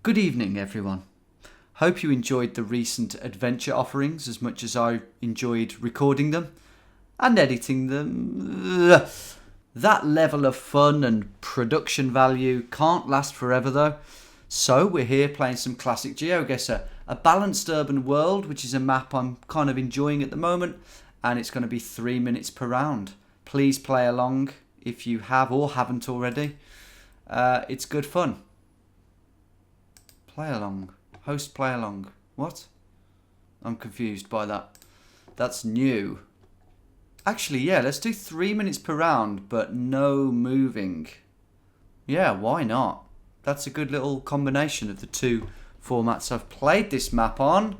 Good evening, everyone. Hope you enjoyed the recent adventure offerings as much as I enjoyed recording them and editing them. That level of fun and production value can't last forever though. So we're here playing some classic GeoGuessr, a balanced urban world, which is a map I'm kind of enjoying at the moment, and it's going to be 3 minutes per round. Please play along if you have or haven't already. It's good fun. Play along. Host play along. What? I'm confused by that. That's new. Actually, yeah, let's do 3 minutes per round, but no moving. Yeah, why not? That's a good little combination of the two formats I've played this map on.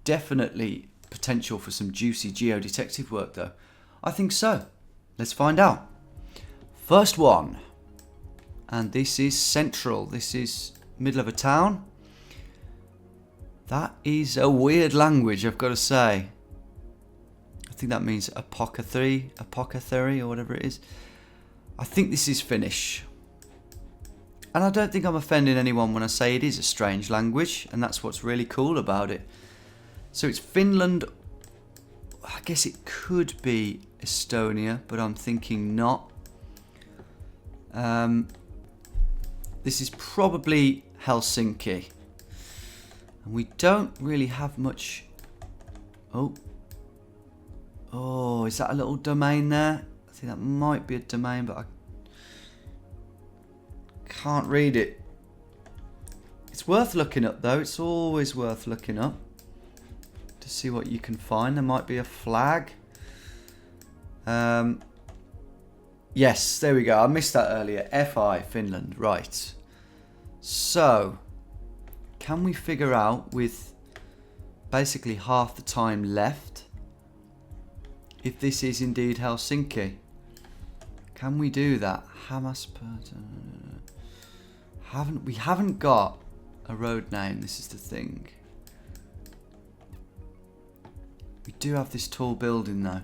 Definitely potential for some juicy geodetective work, though. I think so. Let's find out. First one. And this is central. This is middle of a town. That is a weird language, I've got to say. I think that means apothecary or whatever it is. I think this is Finnish. And I don't think I'm offending anyone when I say it is a strange language, and that's what's really cool about it. So it's Finland. I guess it could be Estonia, but I'm thinking not. This is probably Helsinki. And we don't really have much... Oh, is that a little domain there? I think that might be a domain, but I can't read it. It's worth looking up though. It's always worth looking up to see what you can find. There might be a flag. Yes, there we go. I missed that earlier. FI, Finland. Right. So, can we figure out with basically half the time left if this is indeed Helsinki? Can we do that? We haven't got a road name. This is the thing. We do have this tall building though.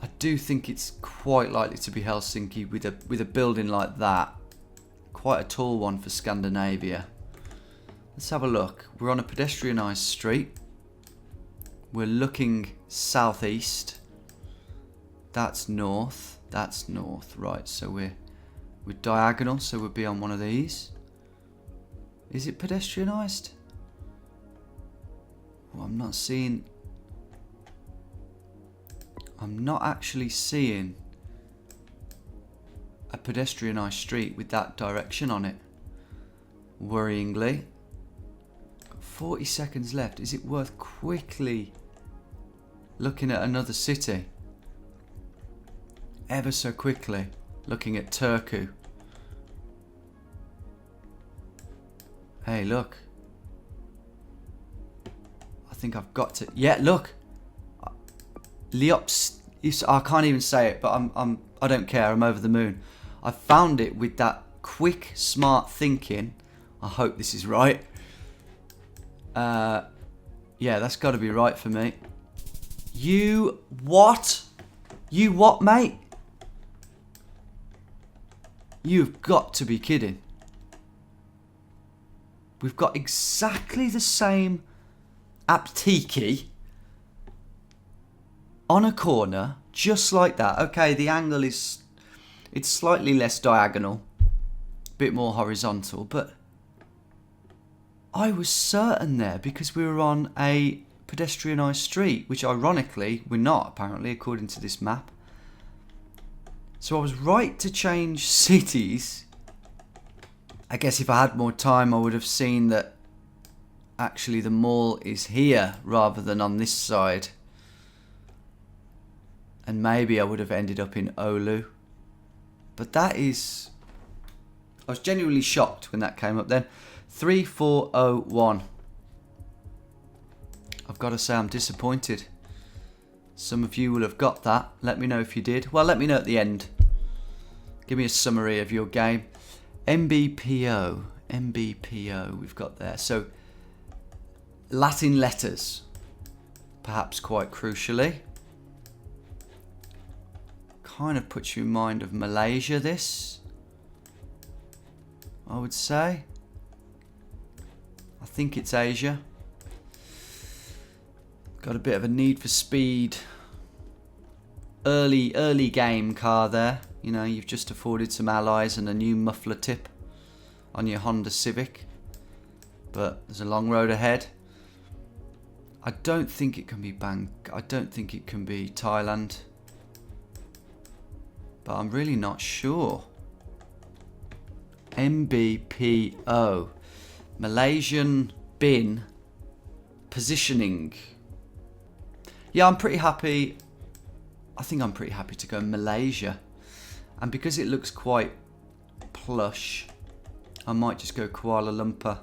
I do think it's quite likely to be Helsinki with a building like that. Quite a tall one for Scandinavia. Let's have a look. We're on a pedestrianised street. We're looking southeast. That's north. That's north. Right, so we're diagonal, so we'll be on one of these. Is it pedestrianised? Oh, I'm not actually seeing a pedestrianised street with that direction on it. Worryingly. Got 40 seconds left. Is it worth quickly looking at another city? Ever so quickly looking at Turku. Hey, look. I think I've got to... Yeah, look. Leops... I can't even say it, but I don't care. I'm over the moon. I found it with that quick, smart thinking. I hope this is right. Yeah, that's got to be right for me. You what? You what, mate? You've got to be kidding. We've got exactly the same aptiki on a corner, just like that. Okay, the angle is... It's slightly less diagonal, a bit more horizontal, but I was certain there because we were on a pedestrianised street, which ironically we're not, apparently, according to this map. So I was right to change cities. I guess if I had more time, I would have seen that actually the mall is here rather than on this side. And maybe I would have ended up in Oulu. But that is... I was genuinely shocked when that came up then. 3401. I've got to say I'm disappointed. Some of you will have got that. Let me know if you did. Well, let me know at the end. Give me a summary of your game. MBPO. MBPO we've got there. So, Latin letters. Perhaps quite crucially. Kind of puts you in mind of Malaysia, this. I would say. think it's Asia. Got a bit of a need for speed. Early game car there. You know, you've just afforded some alloys and a new muffler tip on your Honda Civic. But there's a long road ahead. I don't think it can be I don't think it can be Thailand. But I'm really not sure. MBPO. Malaysian bin positioning. Yeah, I'm pretty happy. I think I'm pretty happy to go Malaysia. And because it looks quite plush, I might just go Kuala Lumpur.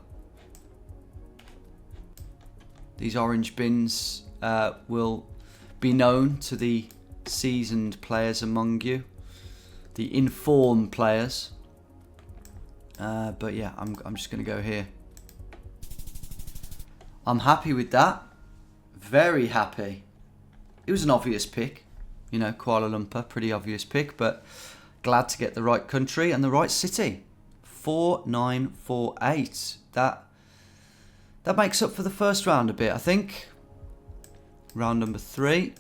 These orange bins will be known to the seasoned players among you. The informed players. But yeah, I'm just going to go here. I'm happy with that. Very happy. It was an obvious pick. You know, Kuala Lumpur, pretty obvious pick. But glad to get the right country and the right city. 4948. That makes up for the first round a bit, I think. Round number 3.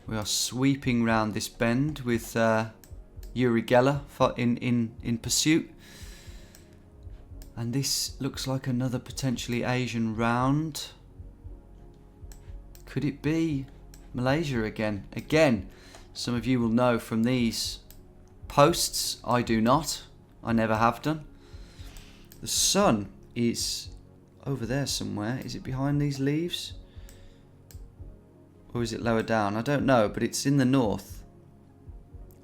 We are sweeping round this bend with Uri Geller in pursuit. And this looks like another potentially Asian round. Could it be Malaysia again? Again, some of you will know from these posts. I do not. I never have done. The sun is over there somewhere. Is it behind these leaves? Or is it lower down? I don't know, but it's in the north.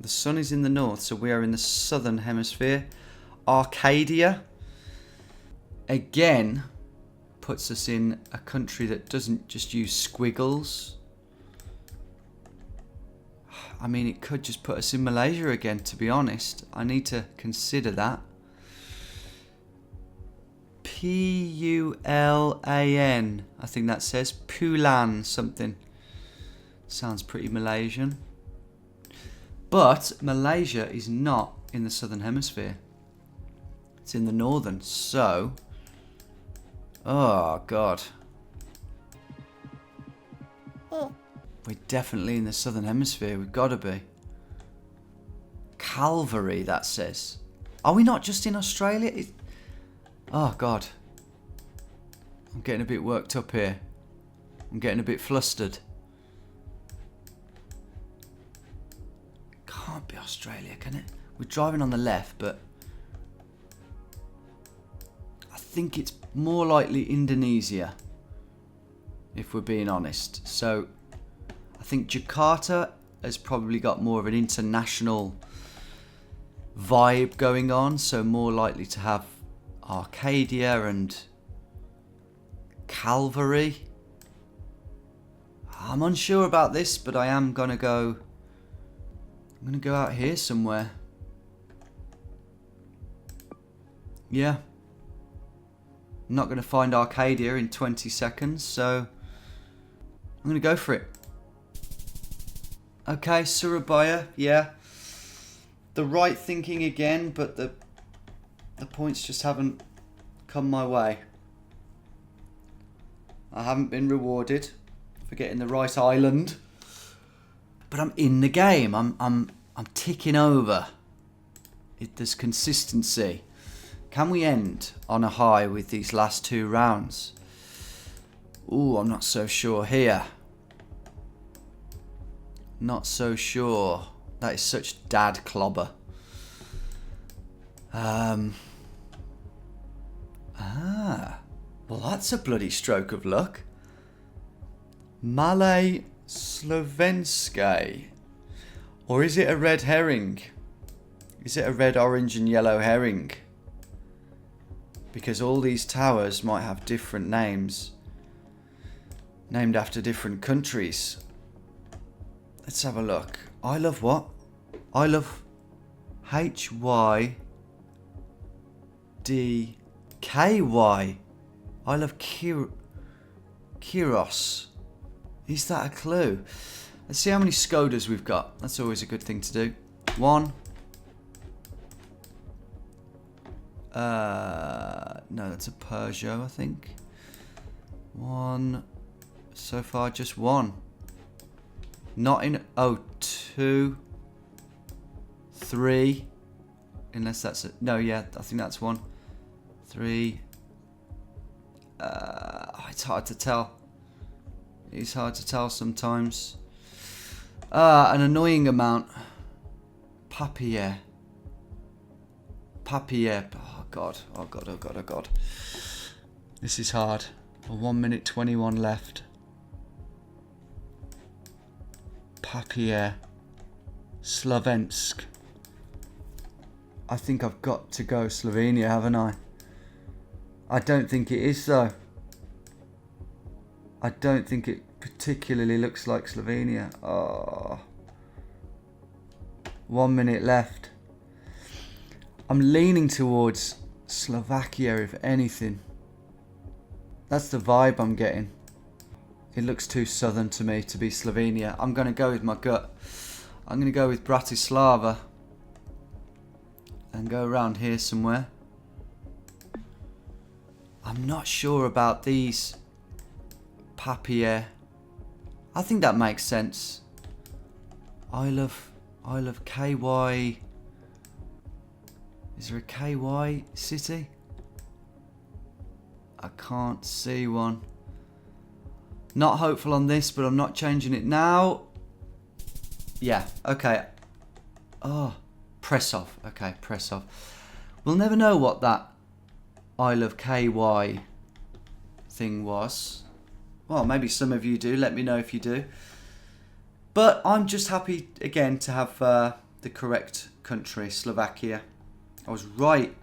The sun is in the north, so we are in the southern hemisphere. Arcadia, again, puts us in a country that doesn't just use squiggles. I mean, it could just put us in Malaysia again, to be honest. I need to consider that. Pulan, I think that says. Pulan something. Sounds pretty Malaysian. But Malaysia is not in the southern hemisphere. It's in the northern, so... Oh, God. We're definitely in the southern hemisphere. We've got to be. Calvary, that says. Are we not just in Australia? Oh, God. I'm getting a bit worked up here. I'm getting a bit flustered. Can't be Australia, can it? We're driving on the left, but... I think it's more likely Indonesia, if we're being honest. So, I think Jakarta has probably got more of an international vibe going on, so more likely to have Arcadia and Calvary. I'm unsure about this, but I am gonna go. I'm gonna go out here somewhere. Yeah. I'm not gonna find Arcadia in 20 seconds, so I'm gonna go for it. Okay, Surabaya, yeah. The right thinking again, but the points just haven't come my way. I haven't been rewarded for getting the right island. But I'm in the game. I'm ticking over. There's consistency. Can we end on a high with these last 2 rounds? Ooh, I'm not so sure here. Not so sure. That is such dad clobber. Well, that's a bloody stroke of luck. Malay Slovenske. Or is it a red herring? Is it a red, orange and yellow herring? Because all these towers might have different names. Named after different countries. Let's have a look. I love what? I love HYDKY. I love Kyros. Is that a clue? Let's see how many Skodas we've got. That's always a good thing to do. 1. No, that's a Peugeot, I think. One. So far, just one. Not in... Oh, two. Three. Unless that's... No, yeah, I think that's one. Three. It's hard to tell. It's hard to tell sometimes. An annoying amount. Papier. Papier. Oh, God. Oh, God. Oh, God. Oh, God. This is hard. 1 minute 21 left. Papier. Slovensk. I think I've got to go Slovenia, haven't I? I don't think it is, though. I don't think it particularly looks like Slovenia. Oh. 1 minute left. I'm leaning towards Slovakia, if anything. That's the vibe I'm getting. It looks too southern to me to be Slovenia. I'm going to go with my gut. I'm going to go with Bratislava. And go around here somewhere. I'm not sure about these. Papier. I think that makes sense. Isle of KY. Is there a KY city? I can't see one. Not hopeful on this, but I'm not changing it now. Yeah, okay. Oh, Prešov. Okay, Prešov. We'll never know what that Isle of KY thing was. Well, maybe some of you do. Let me know if you do. But I'm just happy, again, to have the correct country, Slovakia. I was right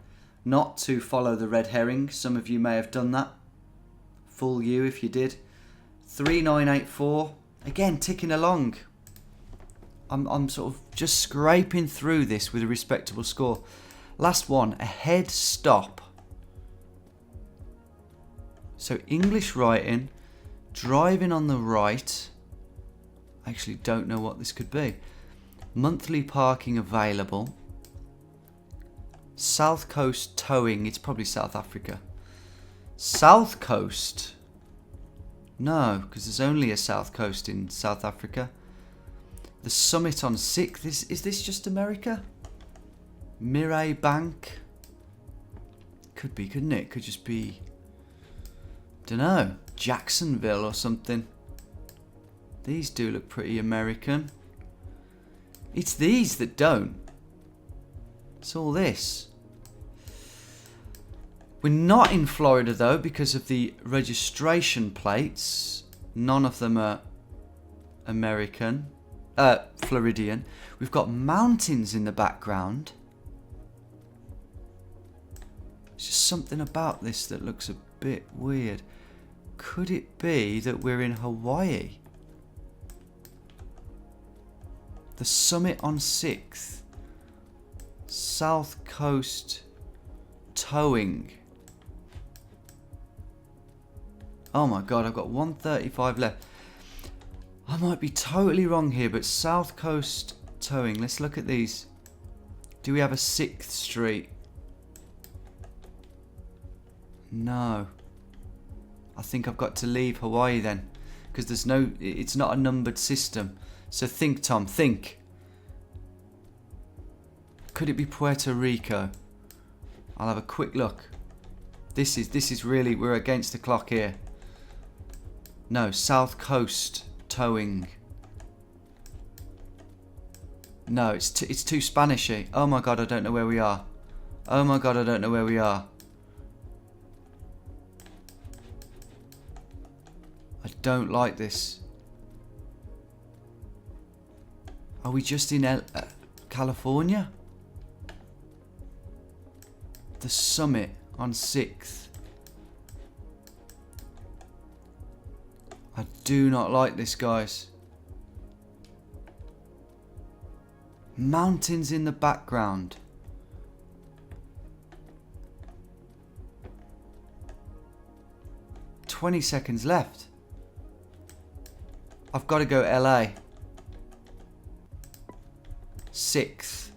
not to follow the red herring. Some of you may have done that. Fool you if you did. 3984. Again, ticking along. I'm sort of just scraping through this with a respectable score. Last one, a head stop. So English writing, driving on the right. I actually don't know what this could be. Monthly parking available. South Coast towing, it's probably South Africa. South Coast. No, because there's only a South Coast in South Africa. The Summit on 6th. Is this just America? Mirai Bank. Could be, couldn't it? Could just be, dunno, Jacksonville or something. These do look pretty American. It's these that don't. It's all this. We're not in Florida though because of the registration plates. None of them are American. Floridian. We've got mountains in the background. There's just something about this that looks a bit weird. Could it be that we're in Hawaii? The Summit on 6th. South Coast towing. Oh my god, I've got 135 left. I might be totally wrong here, but South Coast towing. Let's look at these. Do we have a 6th Street? No. I think I've got to leave Hawaii then. Because there's no... It's not a numbered system. So think, Tom. Think. Could it be Puerto Rico? I'll have a quick look. This is really... We're against the clock here. No. South Coast towing. No, it's too Spanishy. Oh my god, I don't know where we are. Oh my god, I don't know where we are. I don't like this. Are we just in California? The Summit on 6th. I do not like this, guys. Mountains in the background. "20 seconds left. I've got to go LA. 6th.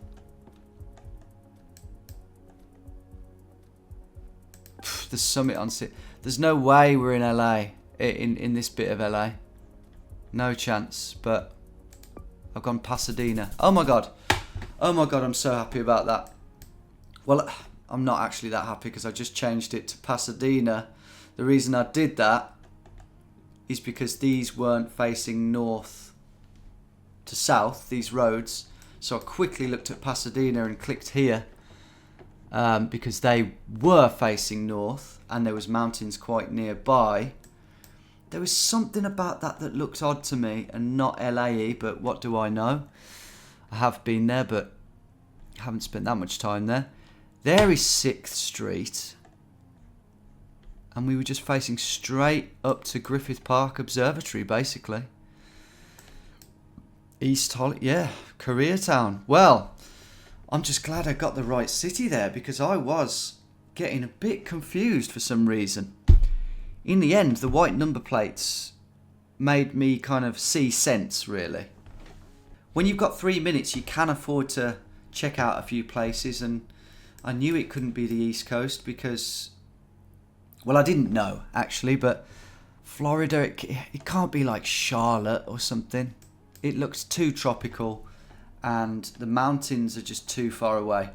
the summit on There's no way we're in LA, in this bit of LA. No chance, but I've gone Pasadena. Oh my god, I'm so happy about that. Well, I'm not actually that happy because I just changed it to Pasadena. The reason I did that is because these weren't facing north to south, these roads. So I quickly looked at Pasadena and clicked here because they were facing north and there was mountains quite nearby. There was something about that looked odd to me and not LA-y, but what do I know? I have been there, but haven't spent that much time there. There is 6th Street. And we were just facing straight up to Griffith Park Observatory, basically. East Hollywood, yeah, Koreatown. Well, I'm just glad I got the right city there because I was getting a bit confused for some reason. In the end, the white number plates made me kind of see sense, really. When you've got 3 minutes, you can afford to check out a few places, and I knew it couldn't be the East Coast because, well, I didn't know, actually, but Florida, it can't be like Charlotte or something. It looks too tropical, and the mountains are just too far away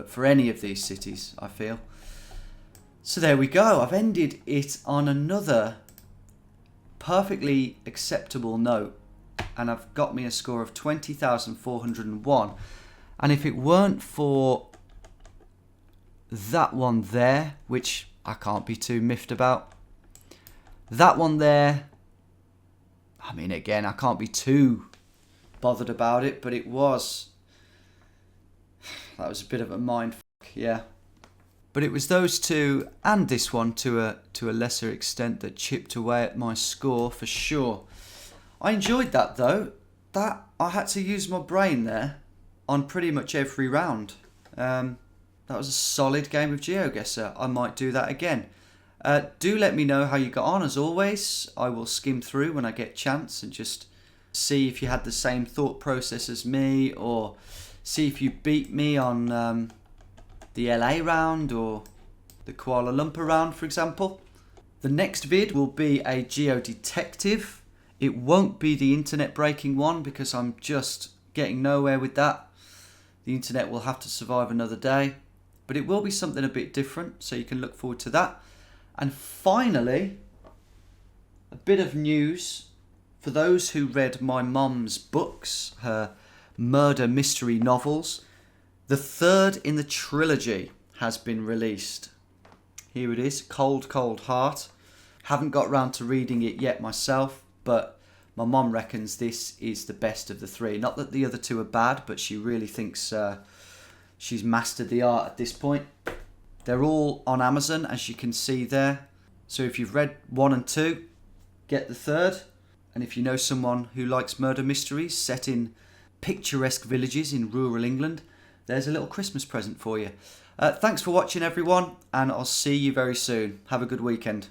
for any of these cities, I feel. So there we go. I've ended it on another perfectly acceptable note, and I've got me a score of 20,401. And if it weren't for that one there, which I can't be too miffed about, that one there, I mean, again, I can't be too bothered about it, but that was a bit of a mind fuck, yeah. But it was those two and this one to a lesser extent that chipped away at my score for sure. I enjoyed that though. That I had to use my brain there on pretty much every round. That was a solid game of GeoGuessr. I might do that again. Do let me know how you got on. As always, I will skim through when I get a chance and just see if you had the same thought process as me, or see if you beat me on the LA round or the Kuala Lumpur round, for example. The next vid will be a geodetective. It won't be the internet breaking one because I'm just getting nowhere with that. The internet will have to survive another day, but it will be something a bit different, so you can look forward to that. And finally, a bit of news for those who read my mum's books, her murder mystery novels. The third in the trilogy has been released. Here it is, Cold, Cold Heart. Haven't got round to reading it yet myself, but my mum reckons this is the best of the three. Not that the other two are bad, but she really thinks she's mastered the art at this point. They're all on Amazon, as you can see there. So if you've read 1 and 2, get the third. And if you know someone who likes murder mysteries set in picturesque villages in rural England, there's a little Christmas present for you. Thanks for watching, everyone, and I'll see you very soon. Have a good weekend.